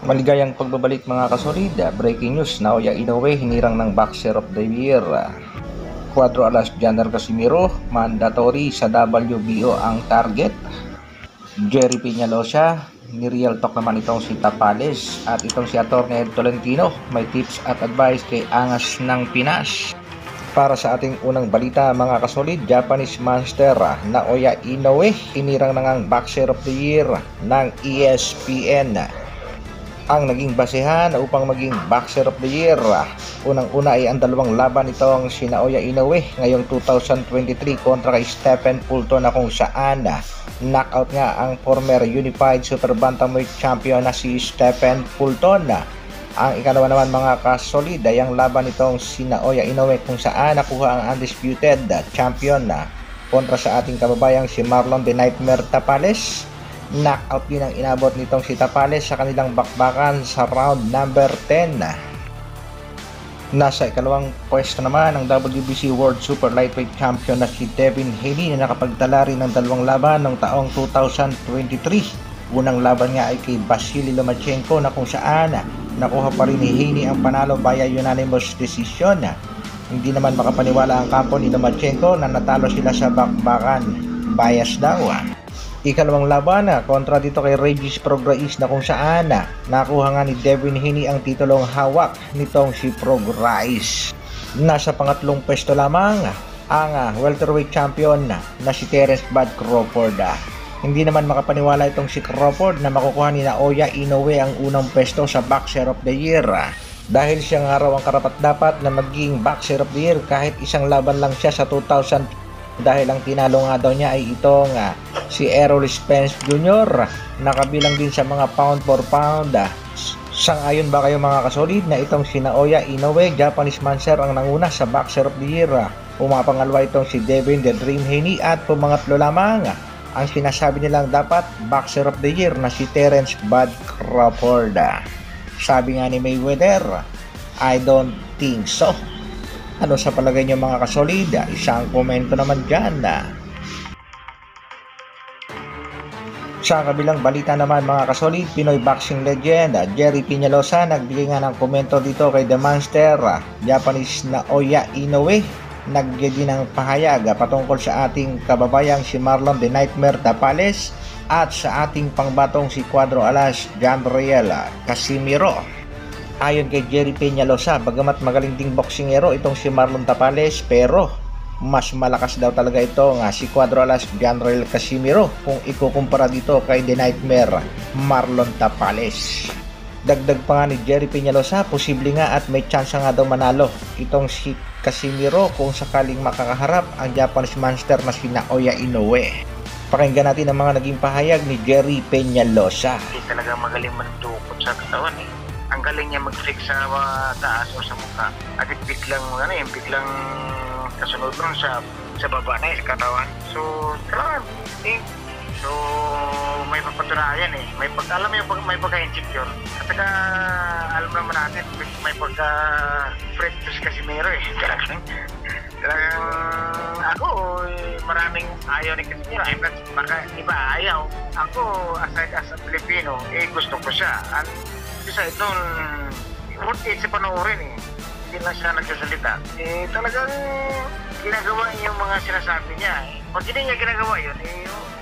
Maligayang pagbabalik mga kasolid. Breaking news, Naoya Inoue hinirang ng Boxer of the Year. Cuadro Alas Jandar Casimiro, mandatory sa WBO ang target. Jerry Peñalosa, ni-real talk naman itong si Tapales at itong si Atty. Ed Tolentino. May tips at advice kay Angas ng Pinas. Para sa ating unang balita mga kasolid, Japanese monster Naoya Inoue hinirang ng Boxer of the Year ng ESPN. Ang naging basehan upang maging Boxer of the Year, unang-una ay ang dalawang laban nitong si Naoya Inoue ngayong 2023 kontra kay Stephen Fulton, na kung saan knockout nga ang former Unified Super Bantamweight Champion na si Stephen Fulton. Ang ikalawa naman mga kasolid ay ang laban nitong si Naoya Inoue kung saan nakuha ang undisputed champion kontra sa ating kababayang si Marlon The Nightmare Tapales. Knockout din ang inabot nitong si Tapales sa kanilang bakbakan sa round number 10. Nasa ikalawang pwesto naman ang WBC World Super Lightweight Champion na si Devin Haney na nakapagtala rin ng dalawang laban noong taong 2023. Unang laban nga ay kay Vasily Lomachenko, na kung saan nakuha pa rin ni Haney ang panalo via unanimous decision. Hindi naman makapaniwala ang kampo ni Lomachenko na natalo sila sa bakbakan. Bias daw. Ikalawang laban kontra dito kay Regis Prograis, na kung saan nakuha nga ni Devin Haney ang titulong hawak nitong si Prograis. Nasa pangatlong pwesto lamang ang welterweight champion na si Terence Bud Crawford. Hindi naman makapaniwala itong si Crawford na makukuha ni Naoya Inoue ang unang pwesto sa Boxer of the Year, dahil siya nga raw ang karapat-dapat na maging Boxer of the Year kahit isang laban lang siya sa 2000, dahil ang tinalo nga daw niya ay itong si Errol Spence Jr. Nakabilang din sa mga pound for pound. Sang-ayon ba kayo mga kasolid na itong si Naoya Inoue, Japanese monster, ang nanguna sa Boxer of the Year? Pumapangalawa itong si Devin The Dream Haney at pumangatlo lamang ang sinasabi nilang dapat Boxer of the Year na si Terence Bud Crawford. Sabi nga ni Mayweather, I don't think so. Ano sa palagay niyo mga kasolid? Isang komento naman dyan. Sa kabilang balita naman mga kasolid, Pinoy boxing legend Jerry Peñalosa nagbigay nga ng komento dito kay The Monster, Japanese Naoya Inoue. Nagbigay din ng pahayag patungkol sa ating kababayang si Marlon The Nightmare Tapales at sa ating pangbatong si Cuadro Alas Jandriel Casimiro. Ayon kay Jerry Peñalosa, bagamat magaling ding boksingero itong si Marlon Tapales, pero mas malakas daw talaga ito nga si Cuadro Alas Jandriel Casimiro kung ikukumpara dito kay The Nightmare Marlon Tapales. Dagdag pa nga ni Jerry Peñalosa, posible nga at may chance nga daw manalo itong si Casimiro kung sakaling makakaharap ang Japanese monster na si Naoya Inoue. Pakinggan natin ang mga naging pahayag ni Jerry Peñalosa. Hindi talaga magaling mandukot sa katawan eh. Ang galing niya mag-fix sa taas o sa mukha. At biglang biglang kasunod nun sa baba na sa katawan. So, talagang so, may papatunayan eh. May alam mo yung may pagka-insecure. At saka, alam naman natin, may pagka-friend to si Casimiro eh. Talagang ako, maraming ayaw ni Casimiro. Baka iba ayaw. Ako, as a Filipino, gusto ko siya. At isa itong worth it sa panoorin eh. Hindi lang siya nagsasalita. Talagang ginagawa yung mga sinasabi niya eh. Pag hindi niya ginagawa yun,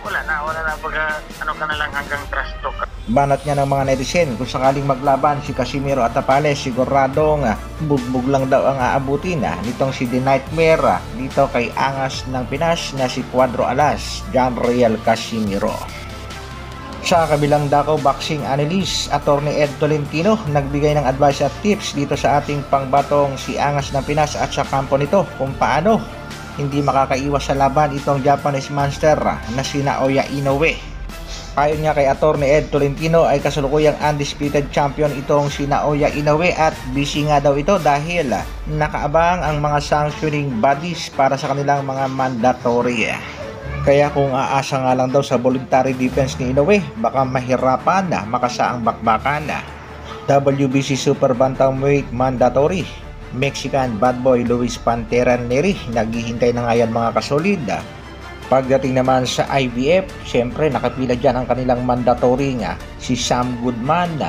wala na pag ano ka na lang hanggang trash talk. Banat niya ng mga netizen, kung sakaling maglaban si Casimiro at Tapales, siguradong bugbog lang daw ang aabutin nitong si The Nightmare dito kay Angas ng Pinas na si Cuadro Alas Jandriel Casimiro. Sa kabilang dako, boxing analyst Atty. Ed Tolentino nagbigay ng advice at tips dito sa ating pangbatong si Angas ng Pinas at sa kampo nito kung paano hindi makakaiwas sa laban itong Japanese monster na si Naoya Inoue. Ayon nga kay Atty. Ed Tolentino ay kasalukuyang undisputed champion itong si Naoya Inoue at busy nga daw ito dahil nakaabang ang mga sanctioning bodies para sa kanilang mga mandatory. Kaya kung aasa nga lang daw sa voluntary defense ni Inoue, baka mahirapan na makasaang bakbakan. WBC Super Bantamweight Mandatory, Mexican bad boy Luis Pantera Neri, naghihintay na nga yan mga kasolid. Pagdating naman sa IBF, syempre nakapila dyan ang kanilang mandatory nga si Sam Goodman.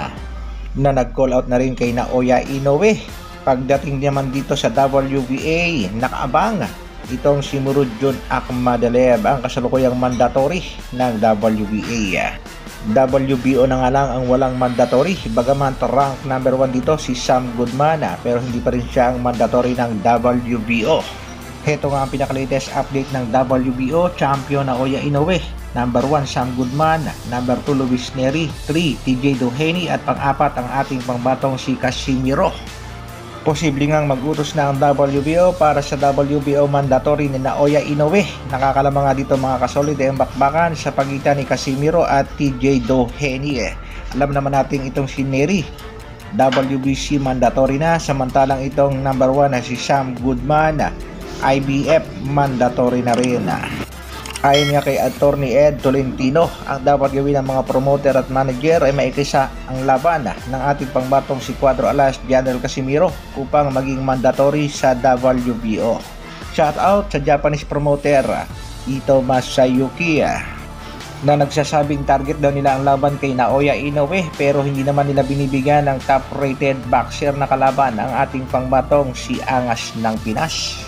na nag-call out na rin kay Naoya Inoue. Pagdating naman dito sa WBA, nakaabang itong si Murodjon Akhmadaliev, ang kasalukuyang mandatory ng WBA. WBO na nga lang ang walang mandatory, bagaman rank number 1 dito si Sam Goodman, pero hindi pa rin siya ang mandatory ng WBO. Heto nga ang pinaka-latest update ng WBO. Champion Naoya Inoue, number 1 Sam Goodman, number 2 Luis Nery, 3 TJ Doheny, at pang-4 ang ating pangbatong si Casimiro. Posible ngang mag-utos na ang WBO para sa WBO mandatory ni Naoya Inoue. Nakakalama nga dito mga kasolid ang bakbakan sa pagitan ni Casimiro at TJ Doheny. Alam naman natin itong si Nery, WBC mandatory na, samantalang itong number 1 na si Sam Goodman, IBF mandatory na rin. Ayon nga kay Attorney Ed Tolentino, ang dapat gawin ng mga promoter at manager ay maikisa ang laban ng ating pangbatong si Cuadro Alas General Casimiro upang maging mandatory sa WBO. Shout out sa Japanese promoter Ito Masayuki na nagsasabing target daw nila ang laban kay Naoya Inoue, pero hindi naman nila binibigyan ng top rated boxer na kalaban ang ating pangbatong si Angas ng Pinas.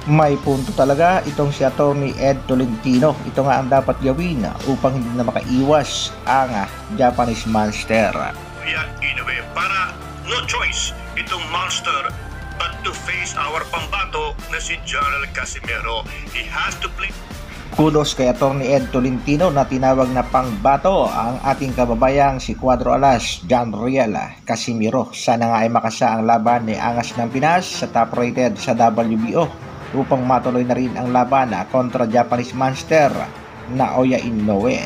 May punto talaga itong si Attorney Ed Tolentino. Ito nga ang dapat gawin upang hindi na makaiwas ang Japanese monster. Naoya Inoue, para no choice itong monster but to face our pambato na si General Casimiro. He has to play. Kudos kay Attorney Ed Tolentino na tinawag na pangbato ang ating kababayang si Cuadro Alas General Casimiro. Sana nga ay makasa ang laban ni Angas ng Pinas sa top rated sa WBO upang matuloy na rin ang laban kontra Japanese monster Naoya Inoue.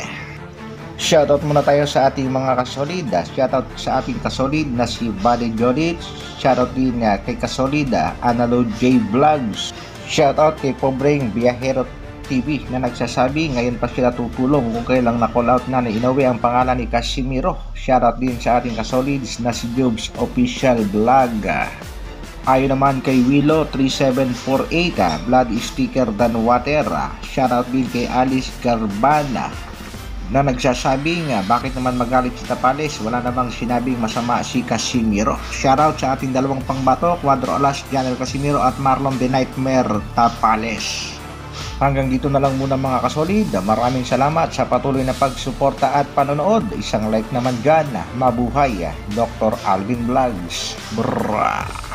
Shoutout muna tayo sa ating mga kasolid. Shoutout sa ating kasolid na si Buddy Jodic. Shoutout din kay kasolid Analo J Vlogs. Shoutout kay Pobreng Biahero TV na nagsasabi ngayon pa sila tutulong kung kailang na-call out na ni Inoue ang pangalan ni Casimiro. Shoutout din sa ating kasolids na si Jobs Official Vlog. Ayon naman kay Willow 3748, blood is thicker than water. Shoutout din kay Alice Garbana na nagsasabing bakit naman magalit si Tapales, wala namang sinabing masama si Casimiro. Shoutout sa ating dalawang pangbato, Cuadro Alas General Casimiro at Marlon the Nightmare Tapales. Hanggang dito na lang muna mga kasolid. Maraming salamat sa patuloy na pagsuporta at panonood. Isang like naman dyan. Mabuhay Dr. Alvin Vlogs. Brrrr.